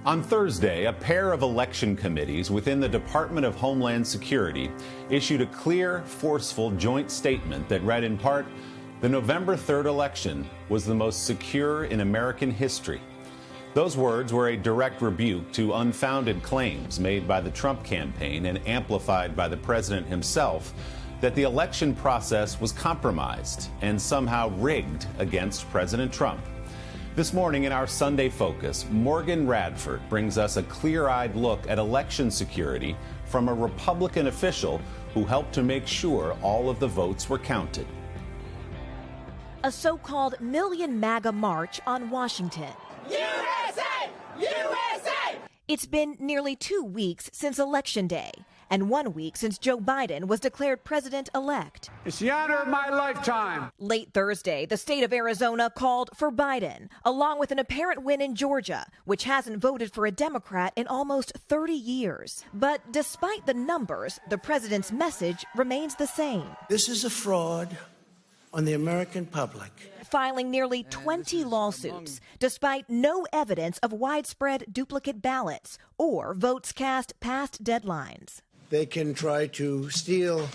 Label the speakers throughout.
Speaker 1: On Thursday, a pair of election committees within the Department of Homeland Security issued a clear, forceful joint statement that read in part, "The November 3rd election was the most secure in American history." Those words were a direct rebuke to unfounded claims made by the Trump campaign and amplified by the president himself that the election process was compromised and somehow rigged against President Trump. This morning in our Sunday Focus, Morgan Radford brings us a clear-eyed look at election security from a Republican official who helped to make sure all of the votes were counted.
Speaker 2: A so-called Million MAGA march on Washington.
Speaker 3: USA! USA!
Speaker 2: It's been nearly 2 weeks since Election Day, and 1 week since Joe Biden was declared president-elect.
Speaker 4: It's the honor of my lifetime.
Speaker 2: Late Thursday, the state of Arizona called for Biden, along with an apparent win in Georgia, which hasn't voted for a Democrat in almost 30 years. But despite the numbers, the president's message remains the same.
Speaker 5: This is a fraud on the American public.
Speaker 2: Filing nearly 20 lawsuits, despite no evidence of widespread duplicate ballots or votes cast past deadlines.
Speaker 5: They can try to steal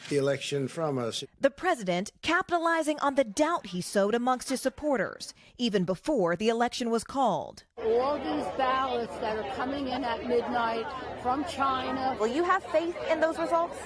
Speaker 5: the election from us.
Speaker 2: The president capitalizing on the doubt he sowed amongst his supporters, even before the election was called.
Speaker 6: All these ballots that are coming in at midnight from China.
Speaker 2: Will you have faith in those results?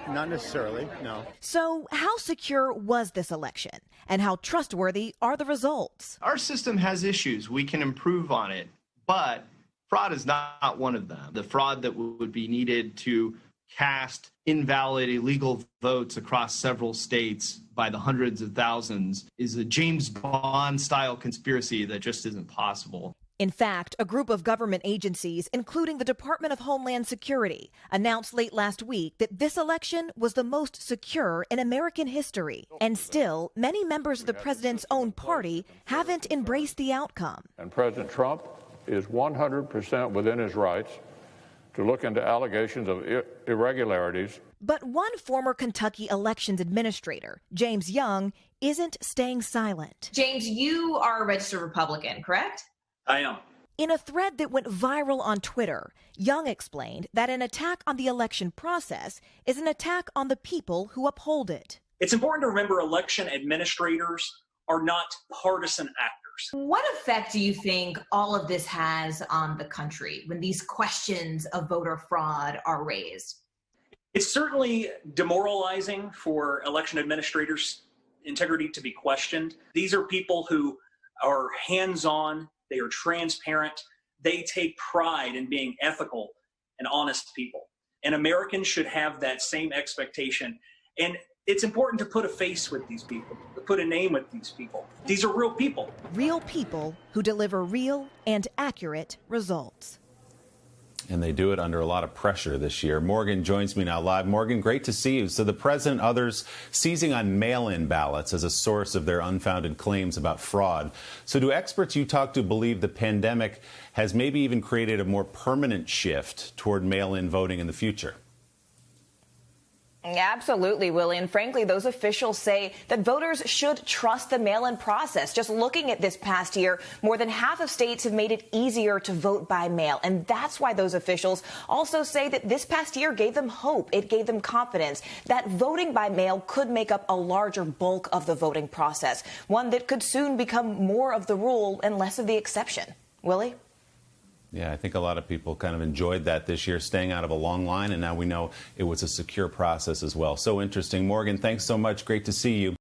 Speaker 7: Not necessarily, no.
Speaker 2: So how secure was this election? And how trustworthy are the results?
Speaker 8: Our system has issues. We can improve on it, but fraud is not one of them. The fraud that would be needed to cast invalid, illegal votes across several states by the hundreds of thousands is a James Bond-style conspiracy that just isn't possible.
Speaker 2: In fact, a group of government agencies, including the Department of Homeland Security, announced late last week that this election was the most secure in American history. And still, many members of the president's own party haven't embraced the outcome.
Speaker 9: And President Trump is 100% within his rights to look into allegations of irregularities.
Speaker 2: But one former Kentucky elections administrator, James Young, isn't staying silent.
Speaker 10: James, you are a registered Republican, correct?
Speaker 11: I am.
Speaker 2: In a thread that went viral on Twitter, Young explained that an attack on the election process is an attack on the people who uphold it.
Speaker 11: It's important to remember election administrators are not partisan actors.
Speaker 10: What effect do you think all of this has on the country when these questions of voter fraud are raised?
Speaker 11: It's certainly demoralizing for election administrators' integrity to be questioned. These are people who are hands-on. They are transparent. They take pride in being ethical and honest people. And Americans should have that same expectation. And it's important to put a face with these people, to put a name with these people. These are real people.
Speaker 2: Real people who deliver real and accurate results.
Speaker 1: And they do it under a lot of pressure this year. Morgan joins me now live. Morgan, great to see you. So the president, others seizing on mail-in ballots as a source of their unfounded claims about fraud. So do experts you talk to believe the pandemic has maybe even created a more permanent shift toward mail-in voting in the future?
Speaker 12: Absolutely, Willie. And frankly, those officials say that voters should trust the mail-in process. Just looking at this past year, more than half of states have made it easier to vote by mail. And that's why those officials also say that this past year gave them hope. It gave them confidence that voting by mail could make up a larger bulk of the voting process, one that could soon become more of the rule and less of the exception. Willie?
Speaker 1: Yeah, I think a lot of people kind of enjoyed that this year, staying out of a long line, and now we know it was a secure process as well. So interesting. Morgan, thanks so much. Great to see you.